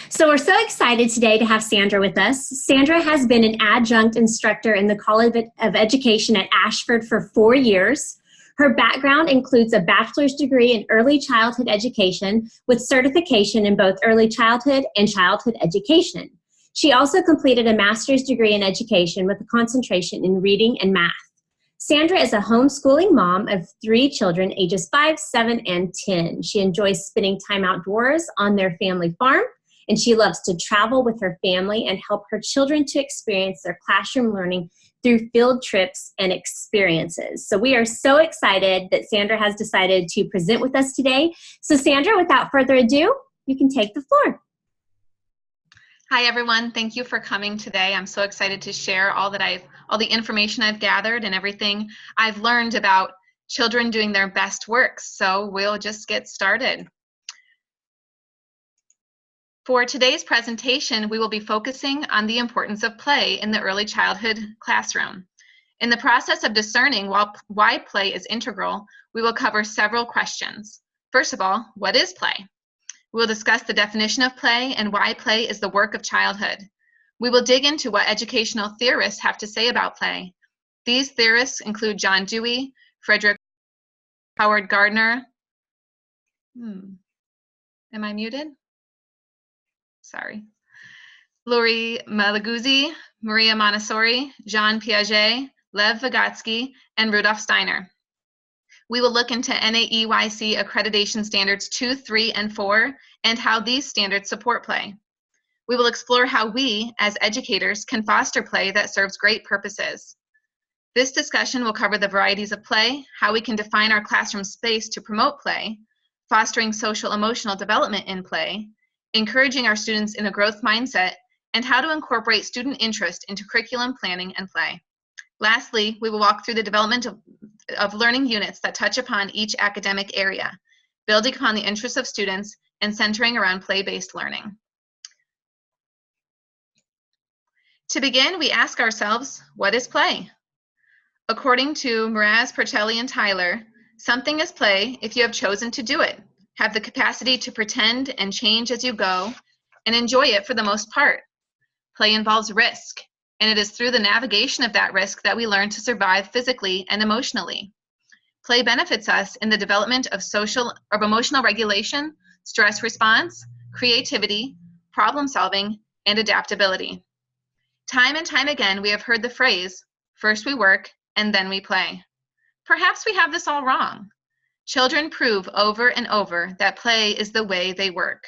So we're so excited today to have Sandra with us. Sandra has been an adjunct instructor in the College of Education at Ashford for 4 years. Her background includes a bachelor's degree in early childhood education with certification in both early childhood and childhood education. She also completed a master's degree in education with a concentration in reading and math. Sandra is a homeschooling mom of 3 children, ages 5, 7, and 10. She enjoys spending time outdoors on their family farm, and she loves to travel with her family and help her children to experience their classroom learning through field trips and experiences. So we are so excited that Sandra has decided to present with us today. So Sandra, without further ado, you can take the floor. Hi everyone, thank you for coming today. I'm so excited to share all the information I've gathered and everything I've learned about children doing their best work. So we'll just get started. For today's presentation, we will be focusing on the importance of play in the early childhood classroom. In the process of discerning why play is integral, we will cover several questions. First of all, what is play? We will discuss the definition of play and why play is the work of childhood. We will dig into what educational theorists have to say about play. These theorists include John Dewey, FRIEDRICH, Howard Gardner. Am I muted? Sorry. MALAGUZZI, Maria Montessori, Jean Piaget, Lev Vygotsky, and Rudolf Steiner. We will look into NAEYC Accreditation Standards 2, 3, and 4, and how these standards support play. We will explore how we, as educators, can foster play that serves great purposes. This discussion will cover the varieties of play, how we can define our classroom space to promote play, fostering social-emotional development in play, encouraging our students in a growth mindset, and how to incorporate student interest into curriculum planning and play. Lastly, we will walk through the development of learning units that touch upon each academic area, building upon the interests of students and centering around play-based learning. To begin, we ask ourselves, what is play? According to Mraz, Pertelli, and Tyler, something is play if you have chosen to do it, have the capacity to pretend and change as you go, and enjoy it for the most part. Play involves risk, and it is through the navigation of that risk that we learn to survive physically and emotionally. Play benefits us in the development of emotional regulation, stress response, creativity, problem solving, and adaptability. Time and time again, we have heard the phrase, first we work and then we play. Perhaps we have this all wrong. Children prove over and over that play is the way they work.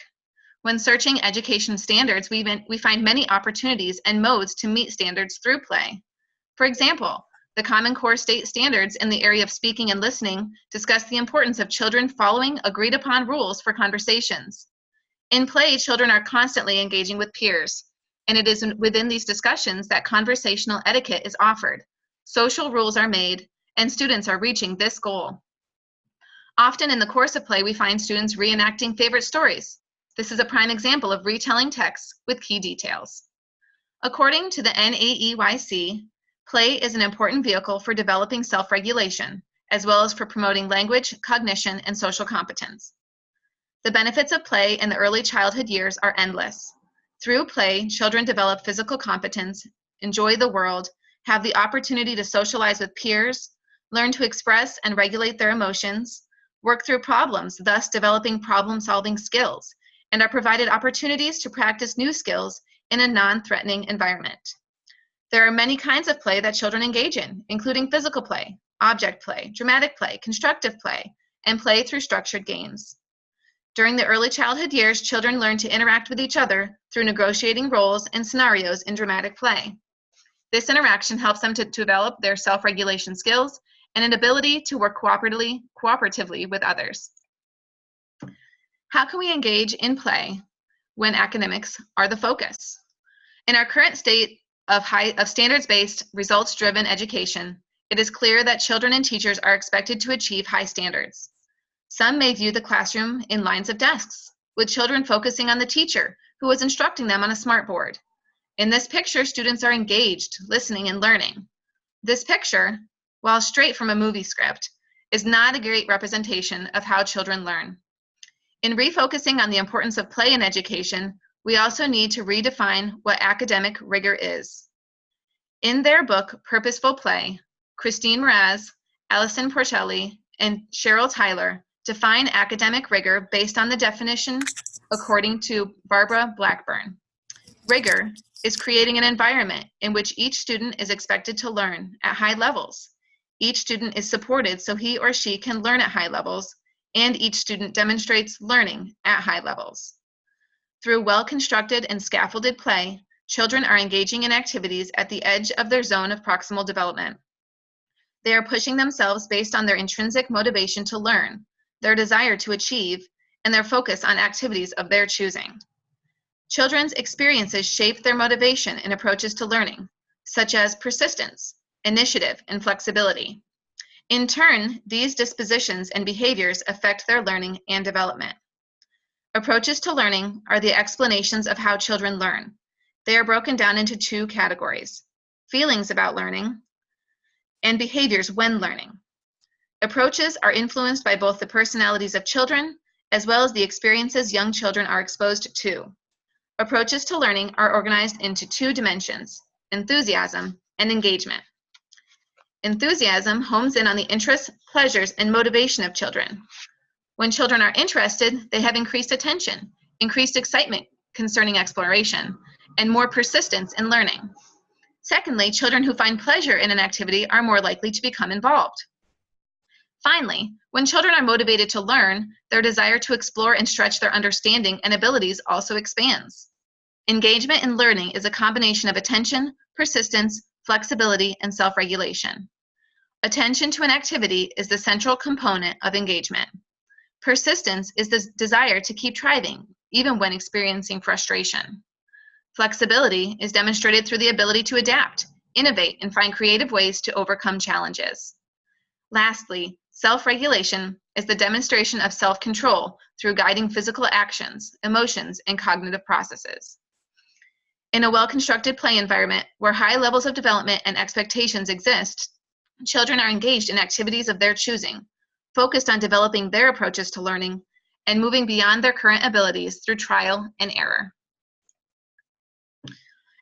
When searching education standards, we find many opportunities and modes to meet standards through play. For example, the Common Core State Standards in the area of speaking and listening discuss the importance of children following agreed upon rules for conversations. In play, children are constantly engaging with peers, and it is within these discussions that conversational etiquette is offered. Social rules are made, and students are reaching this goal. Often in the course of play, we find students reenacting favorite stories. This is a prime example of retelling texts with key details. According to the NAEYC, play is an important vehicle for developing self-regulation, as well as for promoting language, cognition, and social competence. The benefits of play in the early childhood years are endless. Through play, children develop physical competence, enjoy the world, have the opportunity to socialize with peers, learn to express and regulate their emotions, work through problems, thus developing problem-solving skills, and are provided opportunities to practice new skills in a non-threatening environment. There are many kinds of play that children engage in, including physical play, object play, dramatic play, constructive play, and play through structured games. During the early childhood years, children learn to interact with each other through negotiating roles and scenarios in dramatic play. This interaction helps them to develop their self-regulation skills and an ability to work cooperatively with others. How can we engage in play when academics are the focus? In our current state of standards-based, results-driven education, it is clear that children and teachers are expected to achieve high standards. Some may view the classroom in lines of desks, with children focusing on the teacher who is instructing them on a smartboard. In this picture, students are engaged, listening, and learning. This picture, while straight from a movie script, is not a great representation of how children learn. In refocusing on the importance of play in education, we also need to redefine what academic rigor is. In their book, Purposeful Play, Christine Mraz, Allison Porcelli, and Cheryl Tyler define academic rigor based on the definition according to Barbara Blackburn. Rigor is creating an environment in which each student is expected to learn at high levels. Each student is supported so he or she can learn at high levels, and each student demonstrates learning at high levels. Through well-constructed and scaffolded play, children are engaging in activities at the edge of their zone of proximal development. They are pushing themselves based on their intrinsic motivation to learn, their desire to achieve, and their focus on activities of their choosing. Children's experiences shape their motivation and approaches to learning, such as persistence, initiative, and flexibility. In turn, these dispositions and behaviors affect their learning and development. Approaches to learning are the explanations of how children learn. They are broken down into two categories: feelings about learning and behaviors when learning. Approaches are influenced by both the personalities of children as well as the experiences young children are exposed to. Approaches to learning are organized into two dimensions: enthusiasm and engagement. Enthusiasm hones in on the interests, pleasures, and motivation of children. When children are interested, they have increased attention, increased excitement concerning exploration, and more persistence in learning. Secondly, children who find pleasure in an activity are more likely to become involved. Finally, when children are motivated to learn, their desire to explore and stretch their understanding and abilities also expands. Engagement in learning is a combination of attention, persistence, flexibility, and self-regulation. Attention to an activity is the central component of engagement. Persistence is the desire to keep trying, even when experiencing frustration. Flexibility is demonstrated through the ability to adapt, innovate, and find creative ways to overcome challenges. Lastly, self-regulation is the demonstration of self-control through guiding physical actions, emotions, and cognitive processes. In a well-constructed play environment where high levels of development and expectations exist, children are engaged in activities of their choosing, focused on developing their approaches to learning, and moving beyond their current abilities through trial and error.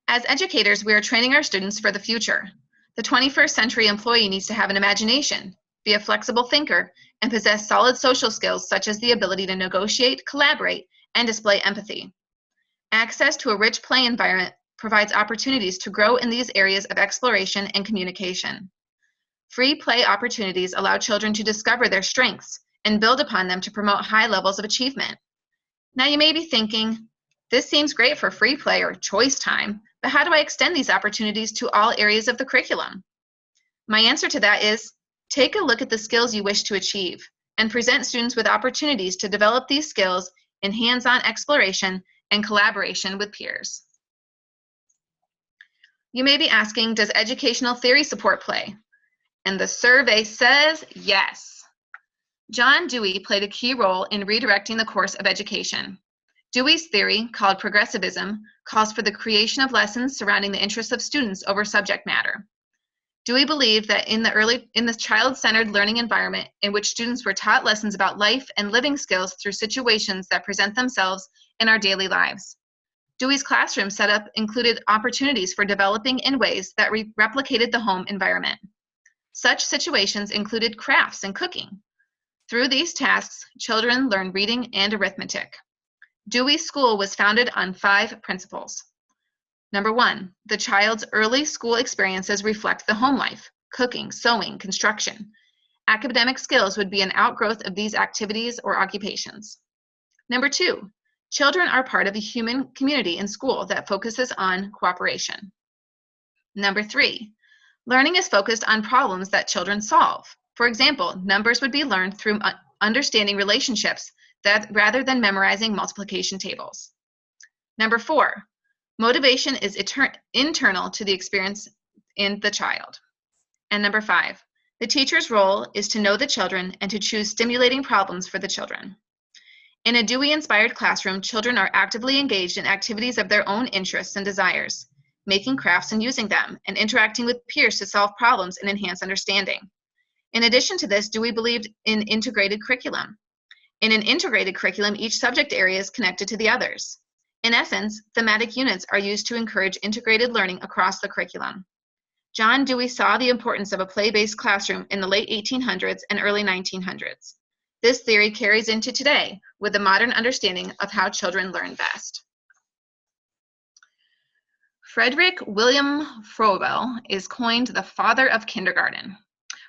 As educators, we are training our students for the future. The 21st century employee needs to have an imagination, be a flexible thinker, and possess solid social skills such as the ability to negotiate, collaborate, and display empathy. Access to a rich play environment provides opportunities to grow in these areas of exploration and communication. Free play opportunities allow children to discover their strengths and build upon them to promote high levels of achievement. Now you may be thinking, this seems great for free play or choice time, but how do I extend these opportunities to all areas of the curriculum? My answer to that is, take a look at the skills you wish to achieve and present students with opportunities to develop these skills in hands-on exploration and collaboration with peers. You may be asking, does educational theory support play? And the survey says yes. John Dewey played a key role in redirecting the course of education. Dewey's theory, called progressivism, calls for the creation of lessons surrounding the interests of students over subject matter. Dewey believed that in the child-centered learning environment in which students were taught lessons about life and living skills through situations that present themselves in our daily lives. Dewey's classroom setup included opportunities for developing in ways that replicated the home environment. Such situations included crafts and cooking. Through these tasks, children learned reading and arithmetic. Dewey's school was founded on 5 principles. Number 1, the child's early school experiences reflect the home life, cooking, sewing, construction. Academic skills would be an outgrowth of these activities or occupations. Number 2, children are part of a human community in school that focuses on cooperation. Number 3, learning is focused on problems that children solve. For example, numbers would be learned through understanding relationships rather than memorizing multiplication tables. Number 4, motivation is internal to the experience in the child. And number 5, the teacher's role is to know the children and to choose stimulating problems for the children. In a Dewey-inspired classroom, children are actively engaged in activities of their own interests and desires, making crafts and using them, and interacting with peers to solve problems and enhance understanding. In addition to this, Dewey believed in integrated curriculum. In an integrated curriculum, each subject area is connected to the others. In essence, thematic units are used to encourage integrated learning across the curriculum. John Dewey saw the importance of a play-based classroom in the late 1800s and early 1900s. This theory carries into today with the modern understanding of how children learn best. Friedrich Wilhelm FROEBEL is coined the father of kindergarten.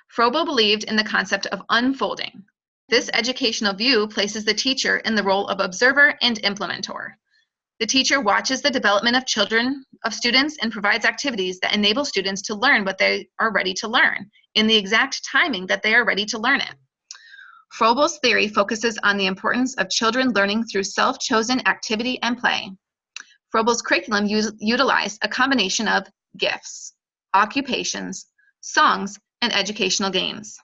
FROEBEL believed in the concept of unfolding. This educational view places the teacher in the role of observer and implementer. The teacher watches the development of students and provides activities that enable students to learn what they are ready to learn in the exact timing that they are ready to learn it. Froebel's theory focuses on the importance of children learning through self-chosen activity and play. Froebel's curriculum utilized a combination of gifts, occupations, songs, and educational games.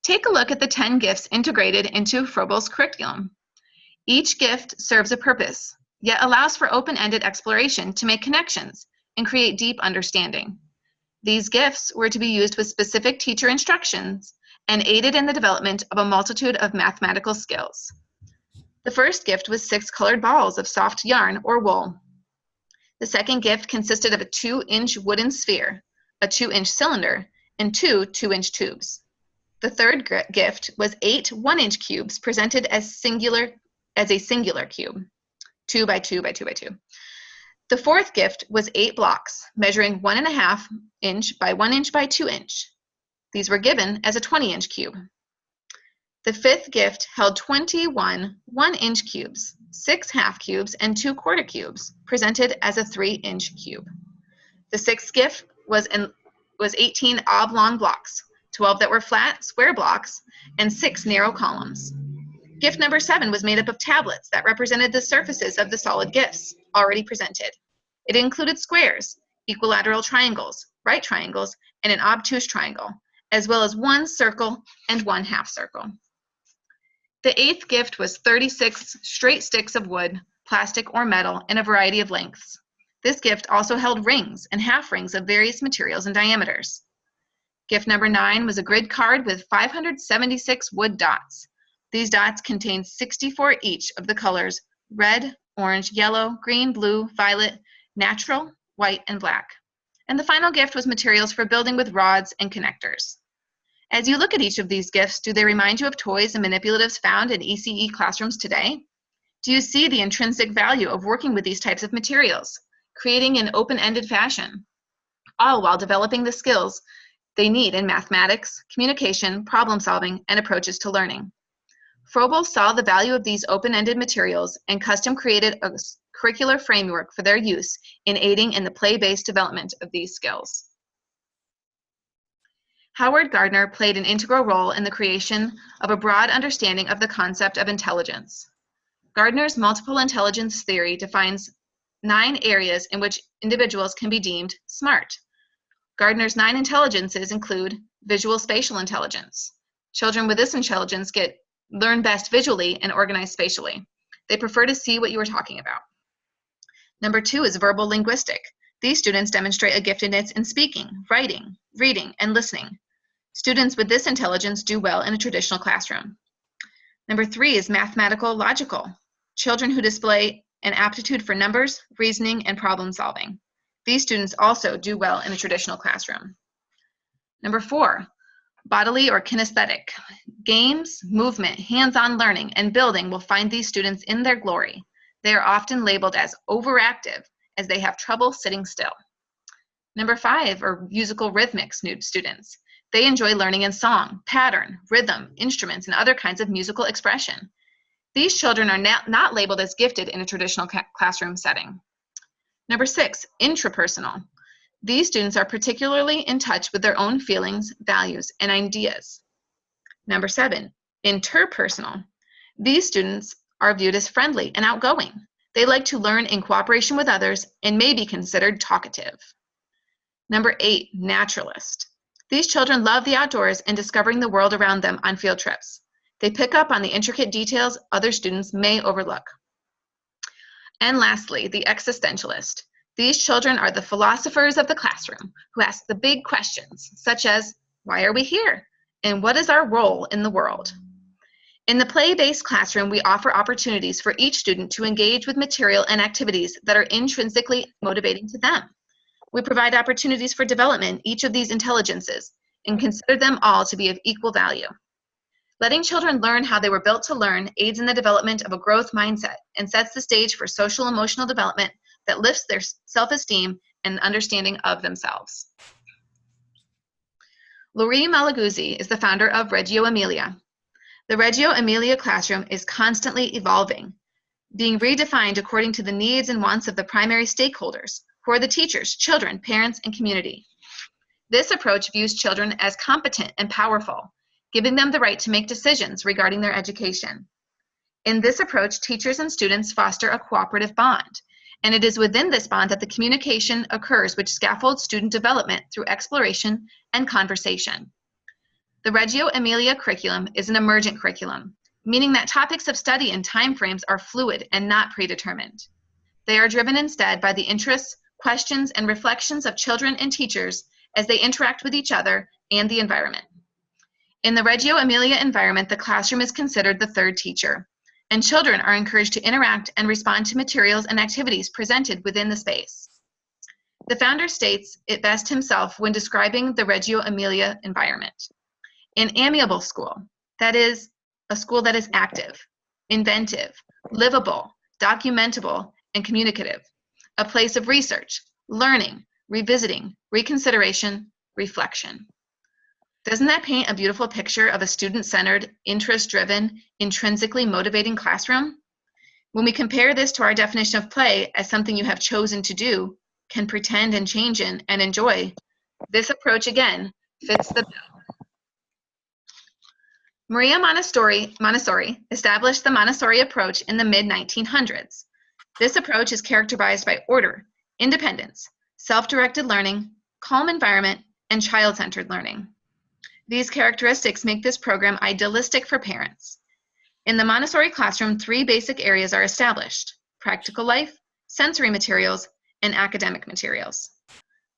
Take a look at the 10 gifts integrated into Froebel's curriculum. Each gift serves a purpose, yet allows for open-ended exploration to make connections and create deep understanding. These gifts were to be used with specific teacher instructions and aided in the development of a multitude of mathematical skills. The first gift was 6 colored balls of soft yarn or wool. The second gift consisted of a 2-inch wooden sphere, a 2-inch cylinder, and 2 2-inch tubes. The third gift was 8 1-inch cubes presented as a singular cube, 2 by 2 by 2 by 2. The fourth gift was 8 blocks, measuring 1.5 inch by 1 inch by 2 inch. These were given as a 20-inch cube. The fifth gift held 21 1-inch cubes, 6 half cubes, and 2 quarter cubes, presented as a 3-inch cube. The sixth gift was 18 oblong blocks, 12 that were flat, square blocks, and 6 narrow columns. Gift number 7 was made up of tablets that represented the surfaces of the solid gifts already presented. It included squares, equilateral triangles, right triangles, and an obtuse triangle, as well as 1 circle and 1 half circle. The eighth gift was 36 straight sticks of wood, plastic, or metal in a variety of lengths. This gift also held rings and half rings of various materials and diameters. Gift number 9 was a grid card with 576 wood dots. These dots contained 64 each of the colors red, orange, yellow, green, blue, violet, natural, white, and black. And the final gift was materials for building with rods and connectors. As you look at each of these gifts, do they remind you of toys and manipulatives found in ECE classrooms today? Do you see the intrinsic value of working with these types of materials, creating in open-ended fashion, all while developing the skills they need in mathematics, communication, problem solving, and approaches to learning? Froebel saw the value of these open-ended materials and custom created a curricular framework for their use in aiding in the play-based development of these skills. Howard Gardner played an integral role in the creation of a broad understanding of the concept of intelligence. Gardner's multiple intelligence theory defines 9 areas in which individuals can be deemed smart. Gardner's 9 intelligences include visual spatial intelligence. Children with this intelligence learn best visually and organize spatially. They prefer to see what you are talking about. Number 2 is verbal linguistic. These students demonstrate a giftedness in speaking, writing, reading, and listening. Students with this intelligence do well in a traditional classroom. Number 3 is mathematical logical. Children who display an aptitude for numbers, reasoning, and problem solving. These students also do well in a traditional classroom. Number 4, bodily or kinesthetic. Games, movement, hands-on learning, and building will find these students in their glory. They are often labeled as overactive as they have trouble sitting still. Number 5 are musical rhythmic students. They enjoy learning in song, pattern, rhythm, instruments, and other kinds of musical expression. These children are not labeled as gifted in a traditional classroom setting. Number 6, intrapersonal. These students are particularly in touch with their own feelings, values, and ideas. Number 7, interpersonal. These students are viewed as friendly and outgoing. They like to learn in cooperation with others and may be considered talkative. Number 8, naturalist. These children love the outdoors and discovering the world around them on field trips. They pick up on the intricate details other students may overlook. And lastly, the existentialist. These children are the philosophers of the classroom who ask the big questions, such as, why are we here? And what is our role in the world? In the play-based classroom, we offer opportunities for each student to engage with material and activities that are intrinsically motivating to them. We provide opportunities for development in each of these intelligences and consider them all to be of equal value. Letting children learn how they were built to learn aids in the development of a growth mindset and sets the stage for social emotional development that lifts their self-esteem and understanding of themselves. Laurie Malaguzzi is the founder of Reggio Emilia. The Reggio Emilia classroom is constantly evolving, being redefined according to the needs and wants of the primary stakeholders, who are the teachers, children, parents, and community. This approach views children as competent and powerful, giving them the right to make decisions regarding their education. In this approach, teachers and students foster a cooperative bond, and it is within this bond that the communication occurs which scaffolds student development through exploration and conversation. The Reggio Emilia curriculum is an emergent curriculum, meaning that topics of study and timeframes are fluid and not predetermined. They are driven instead by the interests, questions, and reflections of children and teachers as they interact with each other and the environment. In the Reggio Emilia environment, the classroom is considered the third teacher, and children are encouraged to interact and respond to materials and activities presented within the space. The founder states it best himself when describing the Reggio Emilia environment. An amiable school, that is, a school that is active, inventive, livable, documentable, and communicative. A place of research, learning, revisiting, reconsideration, reflection. Doesn't that paint a beautiful picture of a student-centered, interest-driven, intrinsically motivating classroom? When we compare this to our definition of play as something you have chosen to do, can pretend and change in and enjoy, this approach again fits the bill. Maria Montessori established the Montessori approach in the mid-1900s. This approach is characterized by order, independence, self-directed learning, calm environment, and child-centered learning. These characteristics make this program idealistic for parents. In the Montessori classroom, 3 basic areas are established: practical life, sensory materials, and academic materials.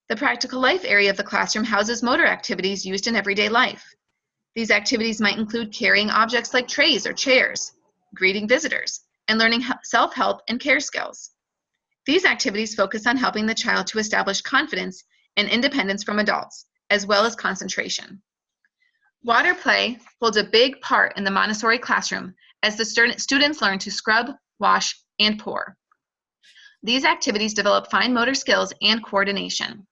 The practical life area of the classroom houses motor activities used in everyday life. These activities might include carrying objects like trays or chairs, greeting visitors, and learning self-help and care skills. These activities focus on helping the child to establish confidence and independence from adults, as well as concentration. Water play holds a big part in the Montessori classroom as the students learn to scrub, wash, and pour. These activities develop fine motor skills and coordination.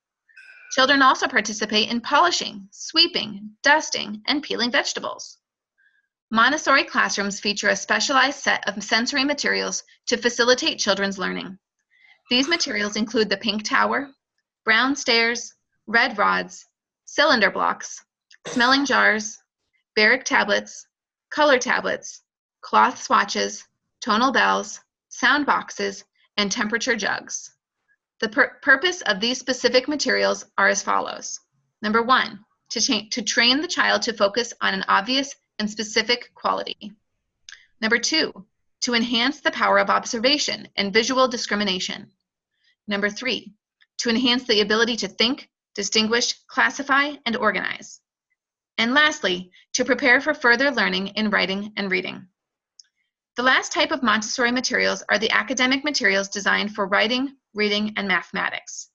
Children also participate in polishing, sweeping, dusting, and peeling vegetables. Montessori classrooms feature a specialized set of sensory materials to facilitate children's learning. These materials include the pink tower, brown stairs, red rods, cylinder blocks, smelling jars, barrack tablets, color tablets, cloth swatches, tonal bells, sound boxes, and temperature jugs. The purpose of these specific materials are as follows. Number 1, to train the child to focus on an obvious and specific quality. Number 2, to enhance the power of observation and visual discrimination. Number 3, to enhance the ability to think, distinguish, classify, and organize. And lastly, to prepare for further learning in writing and reading. The last type of Montessori materials are the academic materials designed for writing, reading, and mathematics.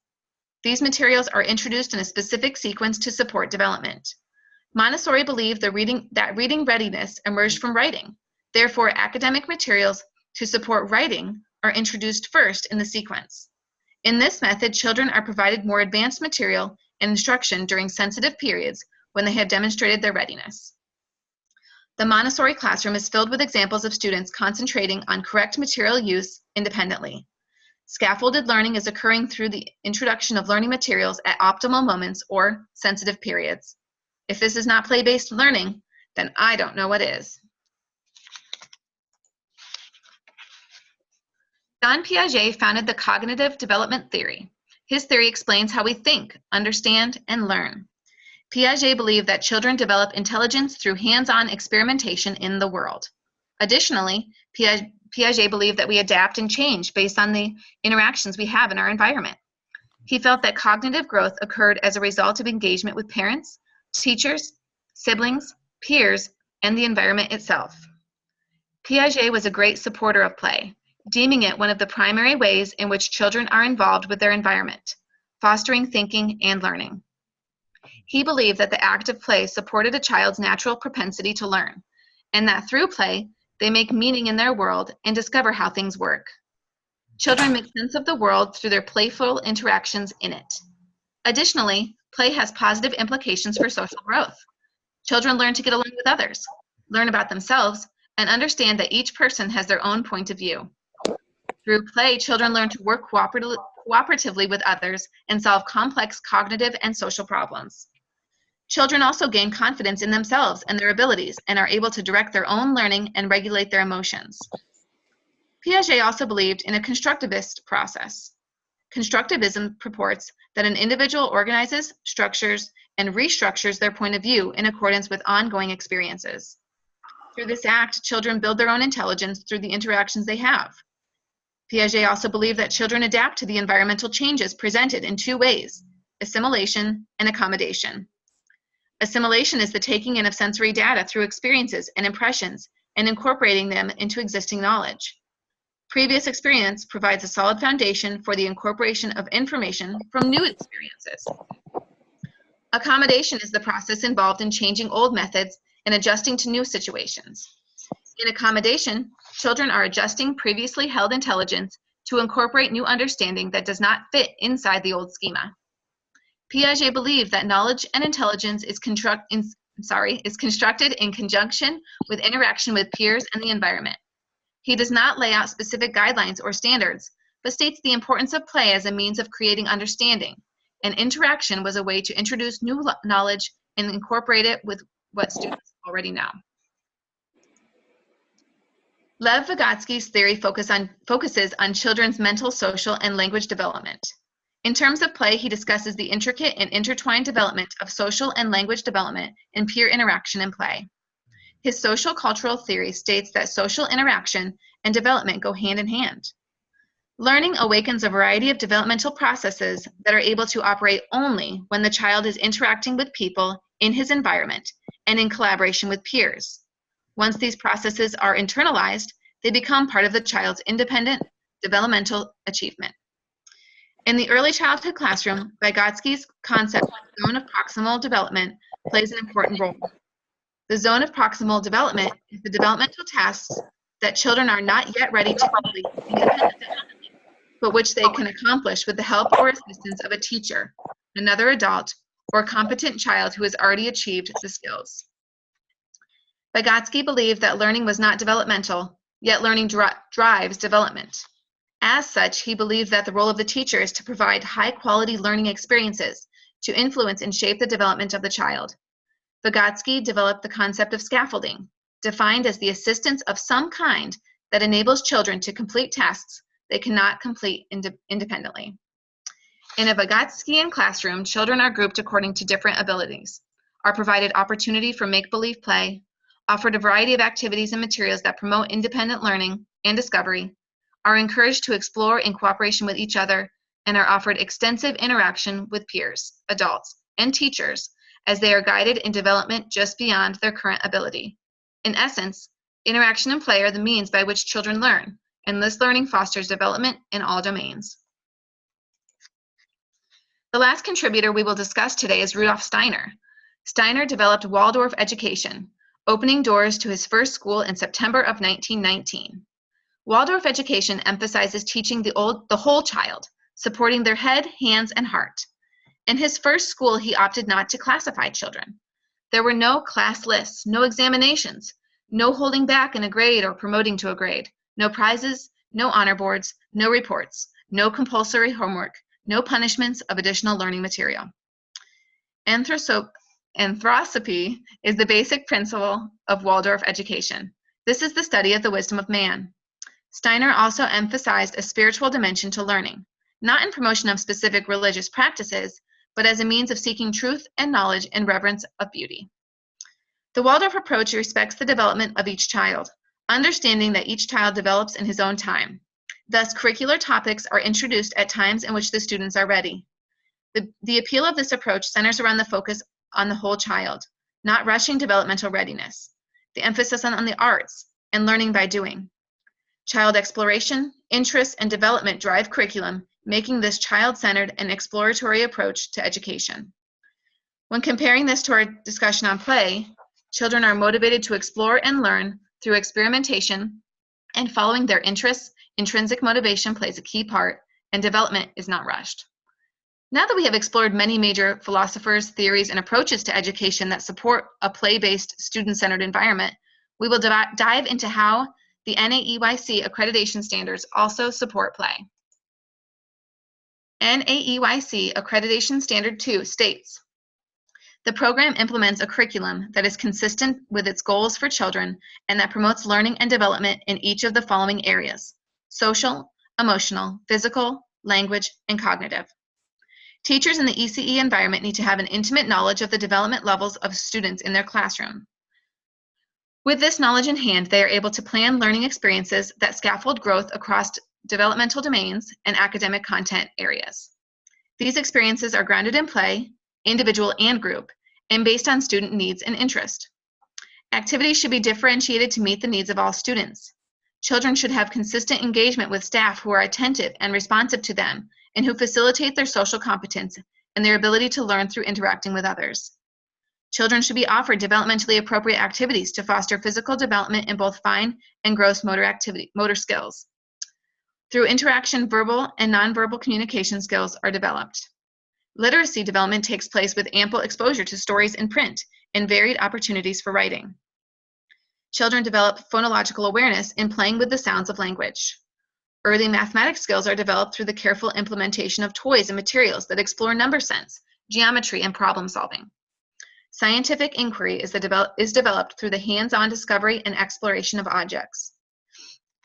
These materials are introduced in a specific sequence to support development. Montessori believed that reading readiness emerged from writing. Therefore, academic materials to support writing are introduced first in the sequence. In this method, children are provided more advanced material and instruction during sensitive periods when they have demonstrated their readiness. The Montessori classroom is filled with examples of students concentrating on correct material use independently. Scaffolded learning is occurring through the introduction of learning materials at optimal moments or sensitive periods. If this is not play-based learning, then I don't know what is. John Piaget founded the cognitive development theory. His theory explains how we think, understand, and learn. Piaget believed that children develop intelligence through hands-on experimentation in the world. Additionally, Piaget believed that we adapt and change based on the interactions we have in our environment. He felt that cognitive growth occurred as a result of engagement with parents, teachers, siblings, peers, and the environment itself. Piaget was a great supporter of play, deeming it one of the primary ways in which children are involved with their environment, fostering thinking and learning. He believed that the act of play supported a child's natural propensity to learn, and that through play, they make meaning in their world and discover how things work. Children make sense of the world through their playful interactions in it. Additionally, play has positive implications for social growth. Children learn to get along with others, learn about themselves, and understand that each person has their own point of view. Through play, children learn to work cooperatively with others and solve complex cognitive and social problems. Children also gain confidence in themselves and their abilities and are able to direct their own learning and regulate their emotions. Piaget also believed in a constructivist process. Constructivism purports that an individual organizes, structures, and restructures their point of view in accordance with ongoing experiences. Through this act, children build their own intelligence through the interactions they have. Piaget also believed that children adapt to the environmental changes presented in two ways: assimilation and accommodation. Assimilation is the taking in of sensory data through experiences and impressions and incorporating them into existing knowledge. Previous experience provides a solid foundation for the incorporation of information from new experiences. Accommodation is the process involved in changing old methods and adjusting to new situations. In accommodation, children are adjusting previously held intelligence to incorporate new understanding that does not fit inside the old schema. Piaget believed that knowledge and intelligence is constructed in conjunction with interaction with peers and the environment. He does not lay out specific guidelines or standards, but states the importance of play as a means of creating understanding, and interaction was a way to introduce new knowledge and incorporate it with what students already know. Lev Vygotsky's theory focuses on children's mental, social, and language development. In terms of play, he discusses the intricate and intertwined development of social and language development and peer interaction in play. His social cultural theory states that social interaction and development go hand in hand. Learning awakens a variety of developmental processes that are able to operate only when the child is interacting with people in his environment and in collaboration with peers. Once these processes are internalized, they become part of the child's independent developmental achievement. In the early childhood classroom, Vygotsky's concept of zone of proximal development plays an important role. The zone of proximal development is the developmental tasks that children are not yet ready to complete independently, but which they can accomplish with the help or assistance of a teacher, another adult, or competent child who has already achieved the skills. Vygotsky believed that learning was not developmental, yet learning drives development. As such, he believed that the role of the teacher is to provide high-quality learning experiences to influence and shape the development of the child. Vygotsky developed the concept of scaffolding, defined as the assistance of some kind that enables children to complete tasks they cannot complete independently. In a Vygotskyan classroom, children are grouped according to different abilities, are provided opportunity for make-believe play, offered a variety of activities and materials that promote independent learning and discovery, are encouraged to explore in cooperation with each other, and are offered extensive interaction with peers, adults, and teachers as they are guided in development just beyond their current ability. In essence, interaction and play are the means by which children learn, and this learning fosters development in all domains. The last contributor we will discuss today is Rudolf Steiner. Steiner developed Waldorf education, opening doors to his first school in September of 1919. Waldorf education emphasizes teaching the whole child, supporting their head, hands, and heart. In his first school, he opted not to classify children. There were no class lists, no examinations, no holding back in a grade or promoting to a grade, no prizes, no honor boards, no reports, no compulsory homework, no punishments of additional learning material. Anthroposophy is the basic principle of Waldorf education. This is the study of the wisdom of man. Steiner also emphasized a spiritual dimension to learning, not in promotion of specific religious practices, but as a means of seeking truth and knowledge in reverence of beauty. The Waldorf approach respects the development of each child, understanding that each child develops in his own time. Thus, curricular topics are introduced at times in which the students are ready. The appeal of this approach centers around the focus on the whole child, not rushing developmental readiness. The emphasis on the arts, and learning by doing. Child exploration, interest, and development drive curriculum, making this child-centered and exploratory approach to education. When comparing this to our discussion on play, children are motivated to explore and learn through experimentation, and following their interests, intrinsic motivation plays a key part, and development is not rushed. Now that we have explored many major philosophers, theories, and approaches to education that support a play-based, student-centered environment, we will dive into how the NAEYC Accreditation Standards also support play. NAEYC Accreditation Standard 2 states, the program implements a curriculum that is consistent with its goals for children and that promotes learning and development in each of the following areas: social, emotional, physical, language, and cognitive. Teachers in the ECE environment need to have an intimate knowledge of the development levels of students in their classroom. With this knowledge in hand, they are able to plan learning experiences that scaffold growth across developmental domains and academic content areas. These experiences are grounded in play, individual and group, and based on student needs and interest. Activities should be differentiated to meet the needs of all students. Children should have consistent engagement with staff who are attentive and responsive to them, and who facilitate their social competence and their ability to learn through interacting with others. Children should be offered developmentally appropriate activities to foster physical development in both fine and gross motor skills. Through interaction, verbal and nonverbal communication skills are developed. Literacy development takes place with ample exposure to stories in print and varied opportunities for writing. Children develop phonological awareness in playing with the sounds of language. Early mathematics skills are developed through the careful implementation of toys and materials that explore number sense, geometry, and problem solving. Scientific inquiry is developed through the hands-on discovery and exploration of objects.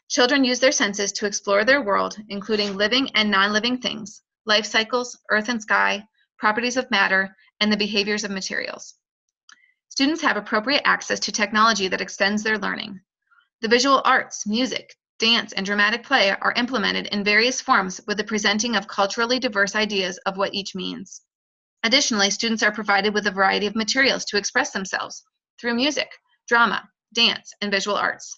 Children use their senses to explore their world, including living and non-living things, life cycles, earth and sky, properties of matter, and the behaviors of materials. Students have appropriate access to technology that extends their learning. The visual arts, music, dance, and dramatic play are implemented in various forms with the presenting of culturally diverse ideas of what each means. Additionally, students are provided with a variety of materials to express themselves through music, drama, dance, and visual arts.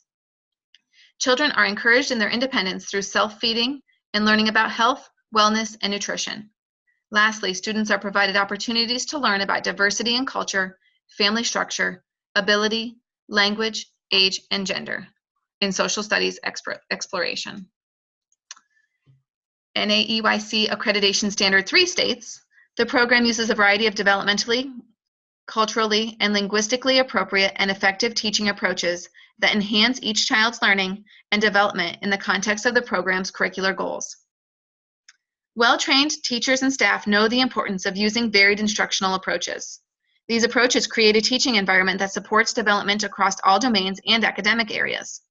Children are encouraged in their independence through self-feeding and learning about health, wellness, and nutrition. Lastly, students are provided opportunities to learn about diversity in culture, family structure, ability, language, age, and gender in social studies exploration. NAEYC Accreditation Standard 3 states, the program uses a variety of developmentally, culturally, and linguistically appropriate and effective teaching approaches that enhance each child's learning and development in the context of the program's curricular goals. Well-trained teachers and staff know the importance of using varied instructional approaches. These approaches create a teaching environment that supports development across all domains and academic areas.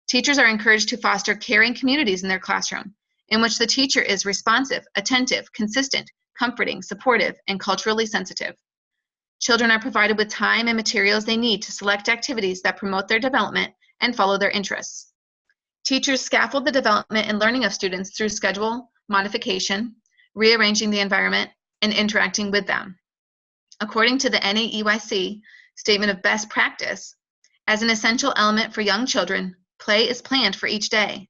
Teachers are encouraged to foster caring communities in their classroom, in which the teacher is responsive, attentive, consistent, comforting, supportive, and culturally sensitive. Children are provided with time and materials they need to select activities that promote their development and follow their interests. Teachers scaffold the development and learning of students through schedule modification, rearranging the environment, and interacting with them. According to the NAEYC Statement of Best Practice, as an essential element for young children, play is planned for each day.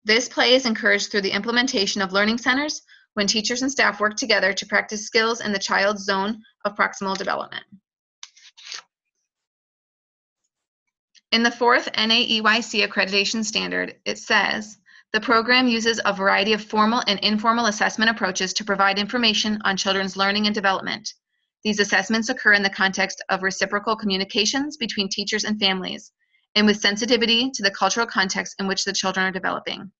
This play is encouraged through the implementation of learning centers when teachers and staff work together to practice skills in the child's zone of proximal development. In the fourth NAEYC Accreditation Standard, it says, the program uses a variety of formal and informal assessment approaches to provide information on children's learning and development. These assessments occur in the context of reciprocal communications between teachers and families, and with sensitivity to the cultural context in which the children are developing.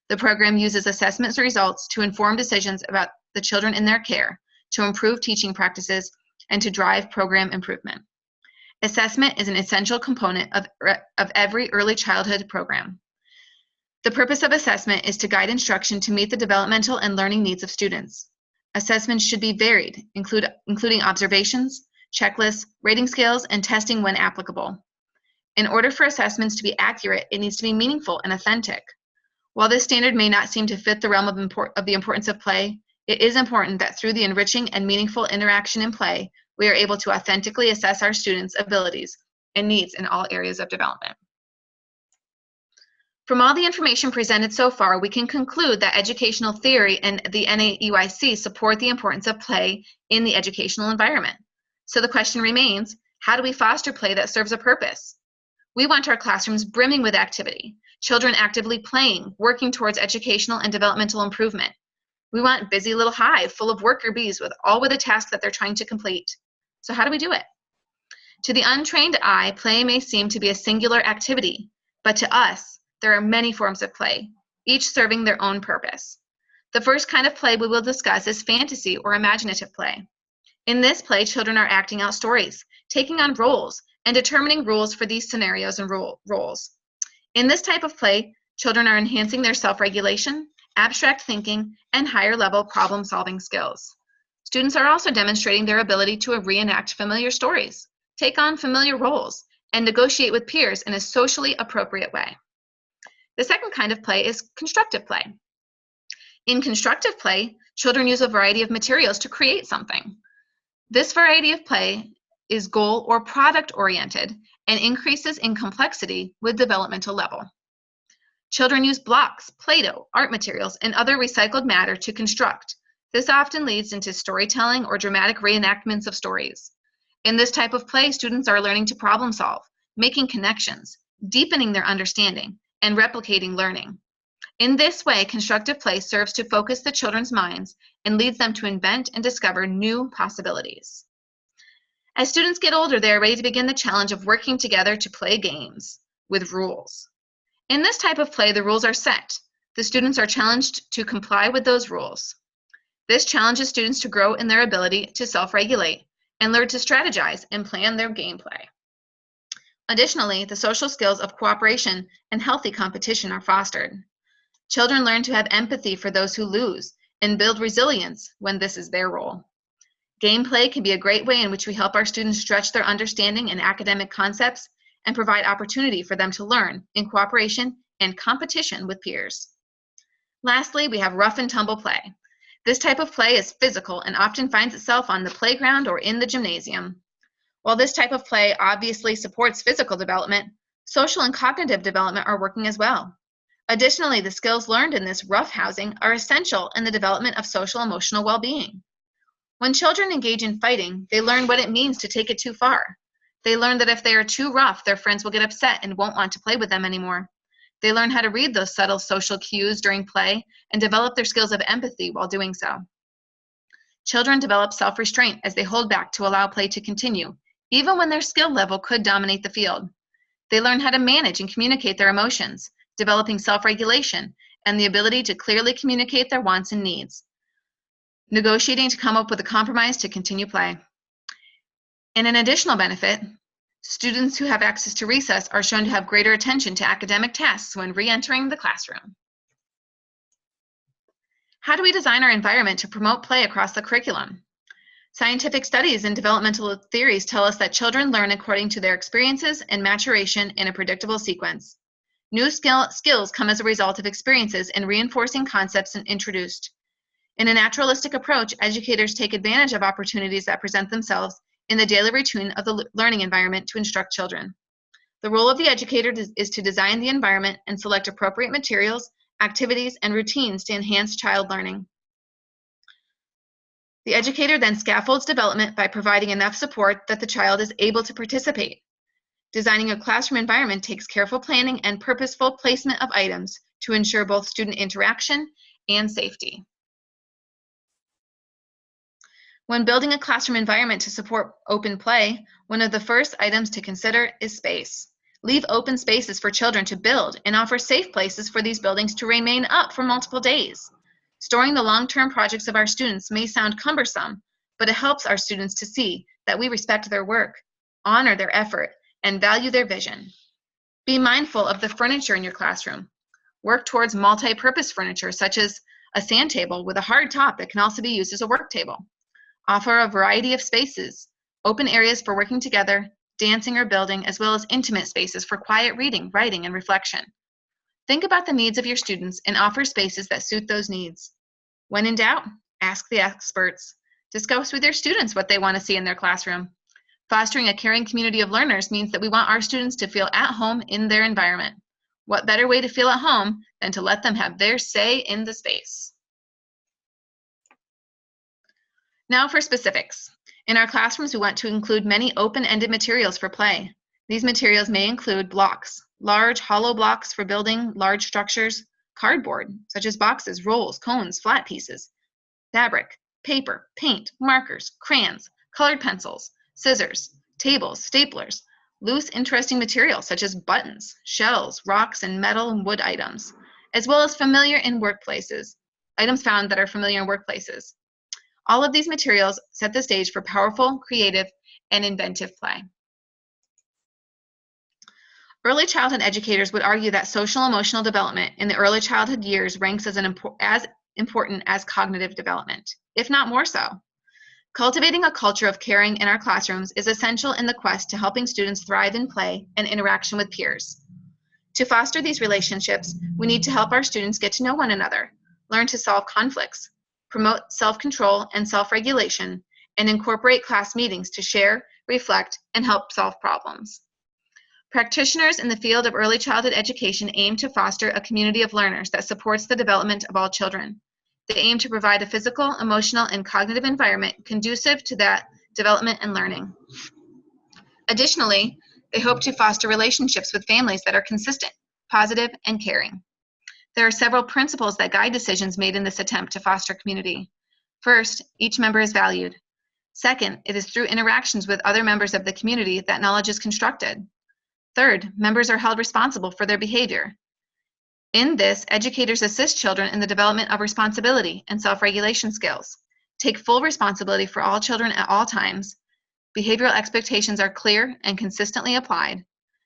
The program uses assessment results to inform decisions about the children in their care, to improve teaching practices, and to drive program improvement. Assessment is an essential component of every early childhood program. The purpose of assessment is to guide instruction to meet the developmental and learning needs of students. Assessments should be varied, including observations, checklists, rating scales, and testing when applicable. In order for assessments to be accurate, it needs to be meaningful and authentic. While this standard may not seem to fit the realm of the importance of play, it is important that through the enriching and meaningful interaction in play, we are able to authentically assess our students' abilities and needs in all areas of development. From all the information presented so far, we can conclude that educational theory and the NAEYC support the importance of play in the educational environment. So the question remains, how do we foster play that serves a purpose? We want our classrooms brimming with activity, children actively playing, working towards educational and developmental improvement. We want busy little hive full of worker bees with a task that they're trying to complete. So how do we do it? To the untrained eye, play may seem to be a singular activity, but to us, there are many forms of play, each serving their own purpose. The first kind of play we will discuss is fantasy or imaginative play. In this play, children are acting out stories, taking on roles, and determining rules for these scenarios and roles. In this type of play, children are enhancing their self-regulation, abstract thinking, and higher-level problem-solving skills. Students are also demonstrating their ability to reenact familiar stories, take on familiar roles, and negotiate with peers in a socially appropriate way. The second kind of play is constructive play. In constructive play, children use a variety of materials to create something. This variety of play is goal or product-oriented and increases in complexity with developmental level. Children use blocks, Play-Doh, art materials, and other recycled matter to construct. This often leads into storytelling or dramatic reenactments of stories. In this type of play, students are learning to problem solve, making connections, deepening their understanding, and replicating learning. In this way, constructive play serves to focus the children's minds and leads them to invent and discover new possibilities. As students get older, they are ready to begin the challenge of working together to play games with rules. In this type of play, the rules are set. The students are challenged to comply with those rules. This challenges students to grow in their ability to self-regulate and learn to strategize and plan their gameplay. Additionally, the social skills of cooperation and healthy competition are fostered. Children learn to have empathy for those who lose and build resilience when this is their role. Gameplay can be a great way in which we help our students stretch their understanding in academic concepts and provide opportunity for them to learn in cooperation and competition with peers. Lastly, we have rough and tumble play. This type of play is physical and often finds itself on the playground or in the gymnasium. While this type of play obviously supports physical development, social and cognitive development are working as well. Additionally, the skills learned in this rough housing are essential in the development of social emotional well-being. When children engage in fighting, they learn what it means to take it too far. They learn that if they are too rough, their friends will get upset and won't want to play with them anymore. They learn how to read those subtle social cues during play and develop their skills of empathy while doing so. Children develop self-restraint as they hold back to allow play to continue, even when their skill level could dominate the field. They learn how to manage and communicate their emotions, developing self-regulation and the ability to clearly communicate their wants and needs, negotiating to come up with a compromise to continue play. And an additional benefit, students who have access to recess are shown to have greater attention to academic tasks when re-entering the classroom. How do we design our environment to promote play across the curriculum? Scientific studies and developmental theories tell us that children learn according to their experiences and maturation in a predictable sequence. New skills come as a result of experiences and reinforcing concepts introduced. In a naturalistic approach, educators take advantage of opportunities that present themselves in the daily routine of the learning environment to instruct children. The role of the educator is to design the environment and select appropriate materials, activities, and routines to enhance child learning. The educator then scaffolds development by providing enough support that the child is able to participate. Designing a classroom environment takes careful planning and purposeful placement of items to ensure both student interaction and safety. When building a classroom environment to support open play, one of the first items to consider is space. Leave open spaces for children to build and offer safe places for these buildings to remain up for multiple days. Storing the long-term projects of our students may sound cumbersome, but it helps our students to see that we respect their work, honor their effort, and value their vision. Be mindful of the furniture in your classroom. Work towards multi-purpose furniture, such as a sand table with a hard top that can also be used as a work table. Offer a variety of spaces, open areas for working together, dancing or building, as well as intimate spaces for quiet reading, writing, and reflection. Think about the needs of your students and offer spaces that suit those needs. When in doubt, ask the experts. Discuss with your students what they want to see in their classroom. Fostering a caring community of learners means that we want our students to feel at home in their environment. What better way to feel at home than to let them have their say in the space? Now for specifics. In our classrooms, we want to include many open-ended materials for play. These materials may include blocks, large hollow blocks for building large structures, cardboard, such as boxes, rolls, cones, flat pieces, fabric, paper, paint, markers, crayons, colored pencils, scissors, tables, staplers, loose, interesting materials such as buttons, shells, rocks, and metal and wood items, as well as items found that are familiar in workplaces. All of these materials set the stage for powerful, creative, and inventive play. Early childhood educators would argue that social emotional development in the early childhood years ranks as important as cognitive development, if not more so. Cultivating a culture of caring in our classrooms is essential in the quest to helping students thrive in play and interaction with peers. To foster these relationships, we need to help our students get to know one another, learn to solve conflicts, promote self-control and self-regulation, and incorporate class meetings to share, reflect, and help solve problems. Practitioners in the field of early childhood education aim to foster a community of learners that supports the development of all children. They aim to provide a physical, emotional, and cognitive environment conducive to that development and learning. Additionally, they hope to foster relationships with families that are consistent, positive, and caring. There are several principles that guide decisions made in this attempt to foster community. First, each member is valued. Second, it is through interactions with other members of the community that knowledge is constructed. Third, members are held responsible for their behavior. In this, educators assist children in the development of responsibility and self-regulation skills, take full responsibility for all children at all times, behavioral expectations are clear and consistently applied,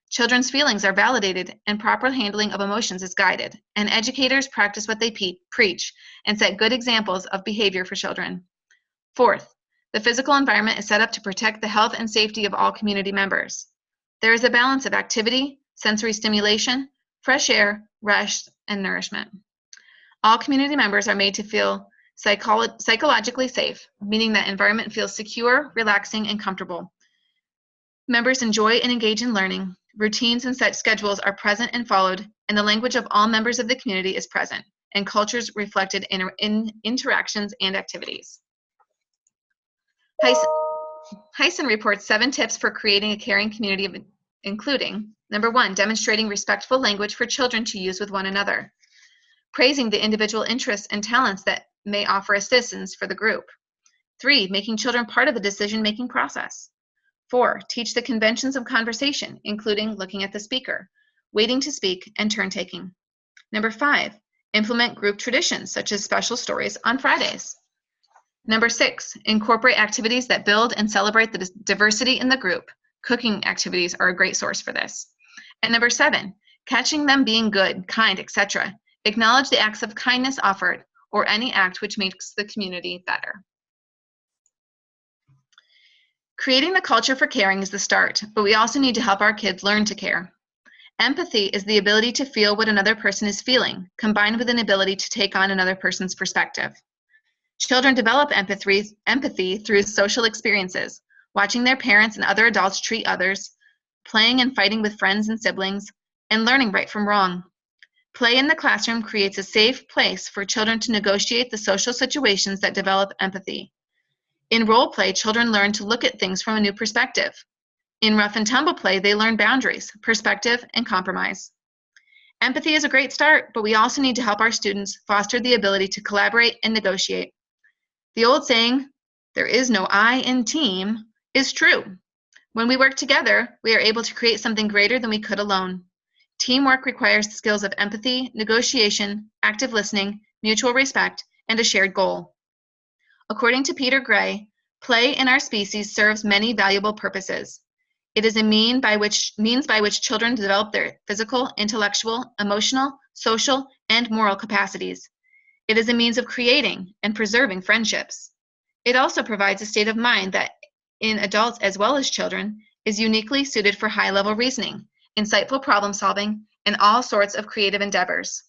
children's feelings are validated, and proper handling of emotions is guided, and educators practice what they preach and set good examples of behavior for children. Fourth, the physical environment is set up to protect the health and safety of all community members. There is a balance of activity, sensory stimulation, fresh air, rest, and nourishment. All community members are made to feel psychologically safe, meaning that environment feels secure, relaxing, and comfortable. Members enjoy and engage in learning. Routines and set schedules are present and followed, and the language of all members of the community is present, and cultures reflected in interactions and activities. HYSON reports 7 tips for creating a caring community, including, number 1, demonstrating respectful language for children to use with one another. Praising the individual interests and talents that may offer assistance for the group. 3, making children part of the decision-making process. 4, teach the conventions of conversation, including looking at the speaker, waiting to speak, and turn-taking. Number 5, implement group traditions, such as special stories on Fridays. Number 6, incorporate activities that build and celebrate the diversity in the group. Cooking activities are a great source for this. And number 7, catching them being good, kind, etc. Acknowledge the acts of kindness offered, or any act which makes the community better. Creating the culture for caring is the start, but we also need to help our kids learn to care. Empathy is the ability to feel what another person is feeling, combined with an ability to take on another person's perspective. Children develop empathy through social experiences, watching their parents and other adults treat others, playing and fighting with friends and siblings, and learning right from wrong. Play in the classroom creates a safe place for children to negotiate the social situations that develop empathy. In role play, children learn to look at things from a new perspective. In rough and tumble play, they learn boundaries, perspective, and compromise. Empathy is a great start, but we also need to help our students foster the ability to collaborate and negotiate. The old saying, "There is no I in team," is true. When we work together, we are able to create something greater than we could alone. Teamwork requires the skills of empathy, negotiation, active listening, mutual respect, and a shared goal. According to Peter Gray, play in our species serves many valuable purposes. It is a means by which children develop their physical, intellectual, emotional, social, and moral capacities. It is a means of creating and preserving friendships. It also provides a state of mind that, in adults as well as children, is uniquely suited for high-level reasoning, insightful problem-solving, and all sorts of creative endeavors.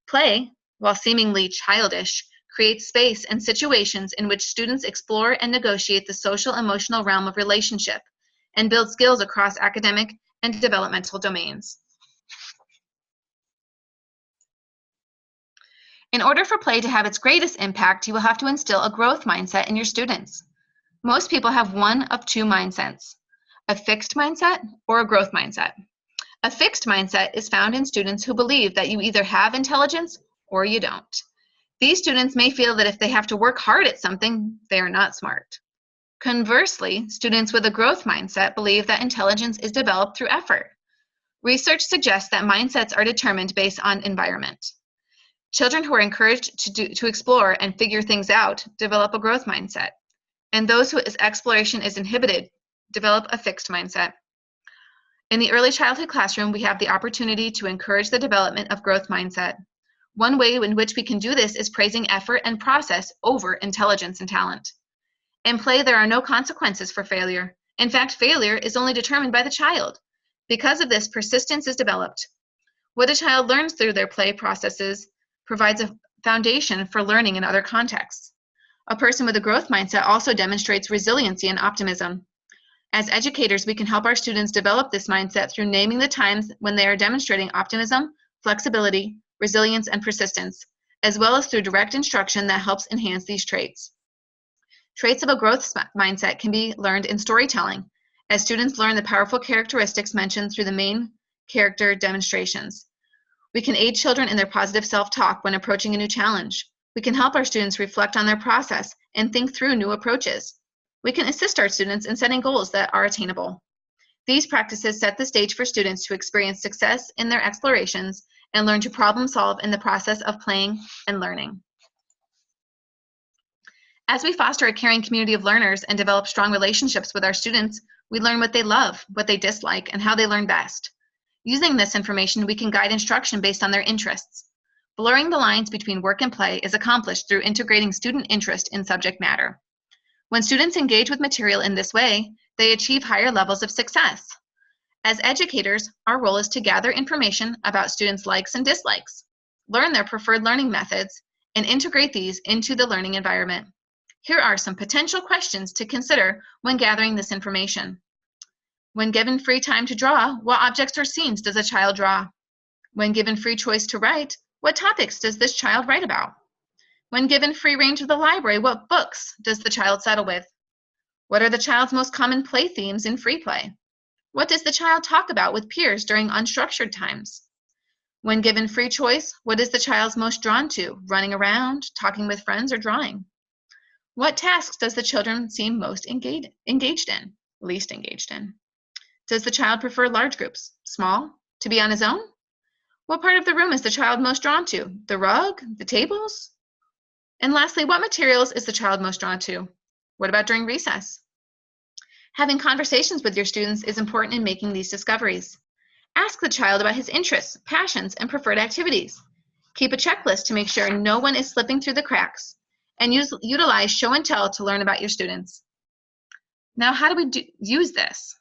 Play, while seemingly childish, creates space and situations in which students explore and negotiate the social-emotional realm of relationship and build skills across academic and developmental domains. In order for play to have its greatest impact, you will have to instill a growth mindset in your students. Most people have one of two mindsets, a fixed mindset or a growth mindset. A fixed mindset is found in students who believe that you either have intelligence or you don't. These students may feel that if they have to work hard at something, they are not smart. Conversely, students with a growth mindset believe that intelligence is developed through effort. Research suggests that mindsets are determined based on environment. Children who are encouraged to explore and figure things out develop a growth mindset, and those whose exploration is inhibited develop a fixed mindset. In the early childhood classroom, we have the opportunity to encourage the development of growth mindset. One way in which we can do this is praising effort and process over intelligence and talent. In play, there are no consequences for failure. In fact, failure is only determined by the child. Because of this, persistence is developed. What a child learns through their play processes provides a foundation for learning in other contexts. A person with a growth mindset also demonstrates resiliency and optimism. As educators, we can help our students develop this mindset through naming the times when they are demonstrating optimism, flexibility, resilience, and persistence, as well as through direct instruction that helps enhance these traits. Traits of a growth mindset can be learned in storytelling, as students learn the powerful characteristics mentioned through the main character demonstrations. We can aid children in their positive self-talk when approaching a new challenge. We can help our students reflect on their process and think through new approaches. We can assist our students in setting goals that are attainable. These practices set the stage for students to experience success in their explorations and learn to problem solve in the process of playing and learning. As we foster a caring community of learners and develop strong relationships with our students, we learn what they love, what they dislike, and how they learn best. Using this information, we can guide instruction based on their interests. Blurring the lines between work and play is accomplished through integrating student interest in subject matter. When students engage with material in this way, they achieve higher levels of success. As educators, our role is to gather information about students' likes and dislikes, learn their preferred learning methods, and integrate these into the learning environment. Here are some potential questions to consider when gathering this information. When given free time to draw, what objects or scenes does a child draw? When given free choice to write, what topics does this child write about? When given free range of the library, what books does the child settle with? What are the child's most common play themes in free play? What does the child talk about with peers during unstructured times? When given free choice, what is the child's most drawn to, running around, talking with friends, or drawing? What tasks does the children seem most engaged in, least engaged in? Does the child prefer large groups, small, to be on his own? What part of the room is the child most drawn to, the rug, the tables? And lastly, what materials is the child most drawn to? What about during recess? Having conversations with your students is important in making these discoveries. Ask the child about his interests, passions, and preferred activities. Keep a checklist to make sure no one is slipping through the cracks, and utilize show and tell to learn about your students. Now, how do we use this?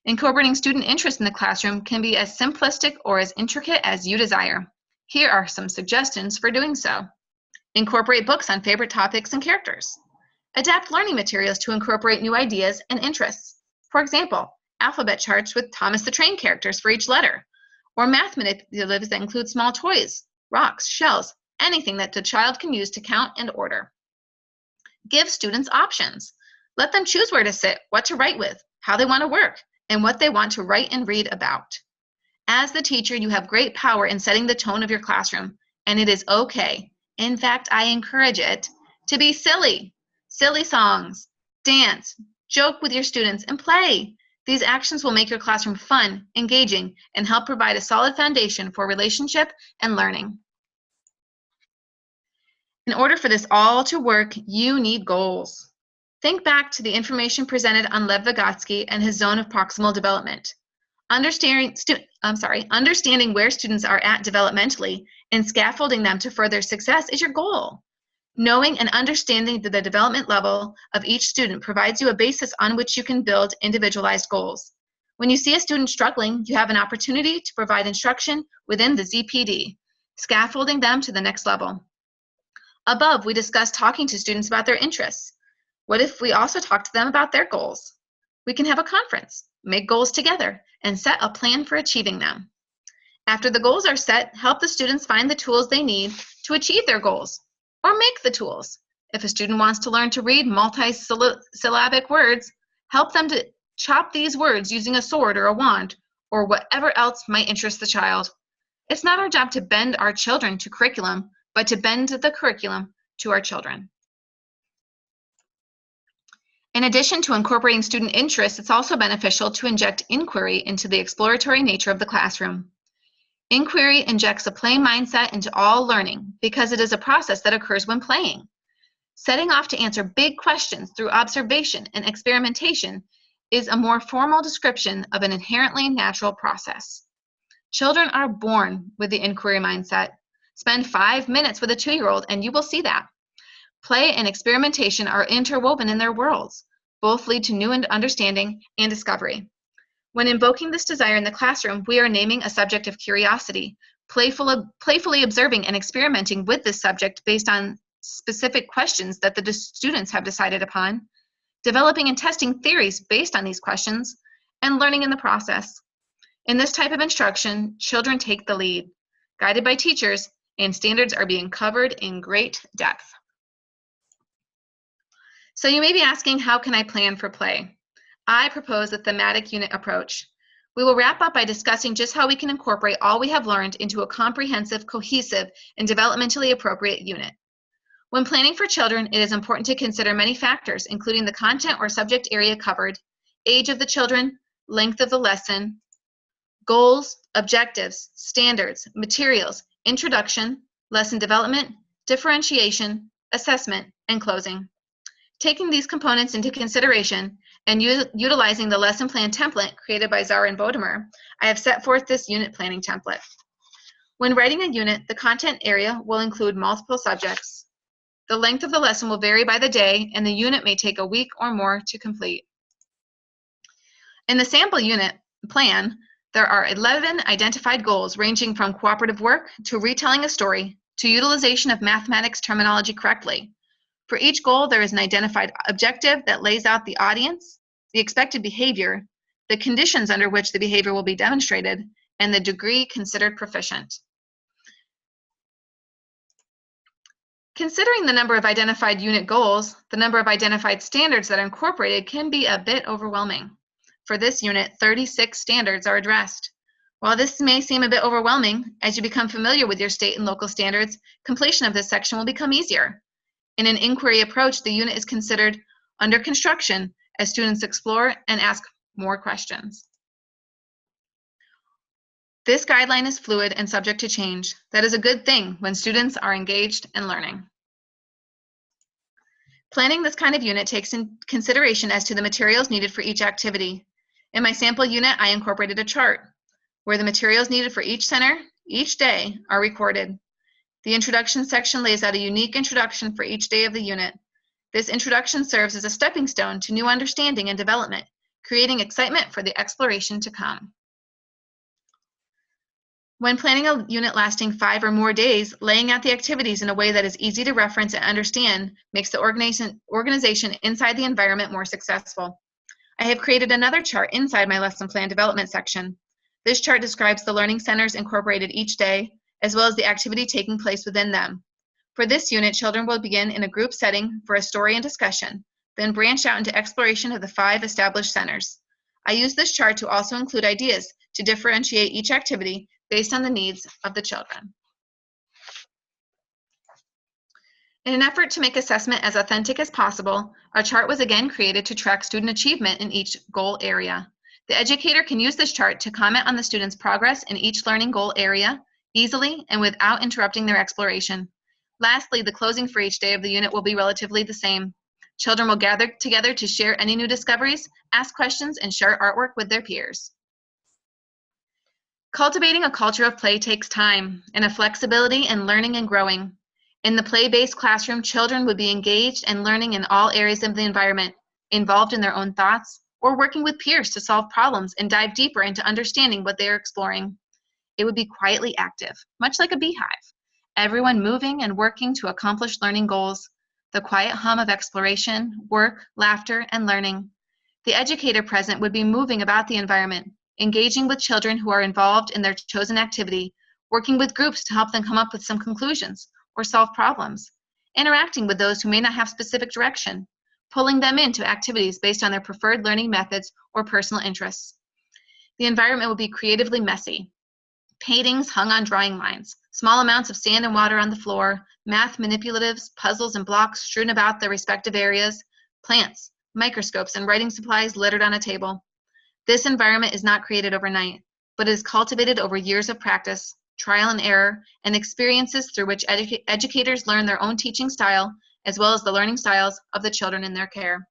Incorporating student interest in the classroom can be as simplistic or as intricate as you desire. Here are some suggestions for doing so. Incorporate books on favorite topics and characters. Adapt learning materials to incorporate new ideas and interests. For example, alphabet charts with Thomas the Train characters for each letter, or math manipulatives that include small toys, rocks, shells, anything that the child can use to count and order. Give students options. Let them choose where to sit, what to write with, how they want to work, and what they want to write and read about. As the teacher, you have great power in setting the tone of your classroom, and it is okay. In fact, I encourage it to be silly. Silly songs, dance, joke with your students, and play. These actions will make your classroom fun, engaging, and help provide a solid foundation for relationship and learning. In order for this all to work, you need goals. Think back to the information presented on Lev Vygotsky and his zone of proximal development. Understanding where students are at developmentally and scaffolding them to further success is your goal. Knowing and understanding the development level of each student provides you a basis on which you can build individualized goals. When you see a student struggling, you have an opportunity to provide instruction within the ZPD, scaffolding them to the next level. Above, we discussed talking to students about their interests. What if we also talk to them about their goals? We can have a conference, make goals together, and set a plan for achieving them. After the goals are set, help the students find the tools they need to achieve their goals, or make the tools. If a student wants to learn to read multi-syllabic words, help them to chop these words using a sword or a wand, or whatever else might interest the child. It's not our job to bend our children to curriculum, but to bend the curriculum to our children. In addition to incorporating student interest, it's also beneficial to inject inquiry into the exploratory nature of the classroom. Inquiry injects a play mindset into all learning because it is a process that occurs when playing. Setting off to answer big questions through observation and experimentation is a more formal description of an inherently natural process. Children are born with the inquiry mindset. Spend 5 minutes with a 2-year-old and you will see that. Play and experimentation are interwoven in their worlds. Both lead to new understanding and discovery. When invoking this desire in the classroom, we are naming a subject of curiosity, playfully observing and experimenting with this subject based on specific questions that the students have decided upon, developing and testing theories based on these questions, and learning in the process. In this type of instruction, children take the lead, guided by teachers, and standards are being covered in great depth. So you may be asking, how can I plan for play? I propose a thematic unit approach. We will wrap up by discussing just how we can incorporate all we have learned into a comprehensive, cohesive, and developmentally appropriate unit. When planning for children, it is important to consider many factors, including the content or subject area covered, age of the children, length of the lesson, goals, objectives, standards, materials, introduction, lesson development, differentiation, assessment, and closing. Taking these components into consideration and utilizing the lesson plan template created by Zara and Bodemer, I have set forth this unit planning template. When writing a unit, the content area will include multiple subjects. The length of the lesson will vary by the day, and the unit may take a week or more to complete. In the sample unit plan, there are 11 identified goals ranging from cooperative work to retelling a story to utilization of mathematics terminology correctly. For each goal, there is an identified objective that lays out the audience, the expected behavior, the conditions under which the behavior will be demonstrated, and the degree considered proficient. Considering the number of identified unit goals, the number of identified standards that are incorporated can be a bit overwhelming. For this unit, 36 standards are addressed. While this may seem a bit overwhelming, as you become familiar with your state and local standards, completion of this section will become easier. In an inquiry approach, the unit is considered under construction as students explore and ask more questions. This guideline is fluid and subject to change. That is a good thing when students are engaged and learning. Planning this kind of unit takes in consideration as to the materials needed for each activity. In my sample unit, I incorporated a chart where the materials needed for each center, each day, are recorded. The introduction section lays out a unique introduction for each day of the unit. This introduction serves as a stepping stone to new understanding and development, creating excitement for the exploration to come. When planning a unit lasting 5 or more days, laying out the activities in a way that is easy to reference and understand makes the organization inside the environment more successful. I have created another chart inside my lesson plan development section. This chart describes the learning centers incorporated each day, as well as the activity taking place within them. For this unit, children will begin in a group setting for a story and discussion, then branch out into exploration of the 5 established centers. I use this chart to also include ideas to differentiate each activity based on the needs of the children. In an effort to make assessment as authentic as possible, a chart was again created to track student achievement in each goal area. The educator can use this chart to comment on the student's progress in each learning goal area, easily and without interrupting their exploration. Lastly, the closing for each day of the unit will be relatively the same. Children will gather together to share any new discoveries, ask questions, and share artwork with their peers. Cultivating a culture of play takes time and a flexibility in learning and growing. In the play-based classroom, children would be engaged and learning in all areas of the environment, involved in their own thoughts, or working with peers to solve problems and dive deeper into understanding what they are exploring. It would be quietly active, much like a beehive, everyone moving and working to accomplish learning goals, the quiet hum of exploration, work, laughter, and learning. The educator present would be moving about the environment, engaging with children who are involved in their chosen activity, working with groups to help them come up with some conclusions or solve problems, interacting with those who may not have specific direction, pulling them into activities based on their preferred learning methods or personal interests. The environment will be creatively messy. Paintings hung on drawing lines, small amounts of sand and water on the floor, math manipulatives, puzzles, and blocks strewn about their respective areas, plants, microscopes, and writing supplies littered on a table. This environment is not created overnight, but is cultivated over years of practice, trial and error, and experiences through which educators learn their own teaching style, as well as the learning styles of the children in their care.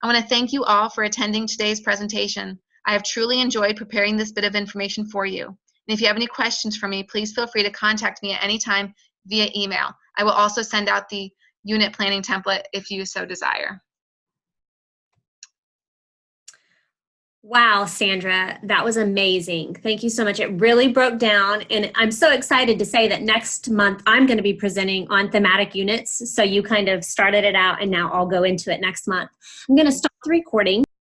I want to thank you all for attending today's presentation. I have truly enjoyed preparing this bit of information for you. And if you have any questions for me, please feel free to contact me at any time via email. I will also send out the unit planning template if you so desire. Wow, Sandra, that was amazing. Thank you so much. It really broke down, and I'm so excited to say that next month I'm going to be presenting on thematic units. So you kind of started it out, and now I'll go into it next month. I'm going to stop the recording.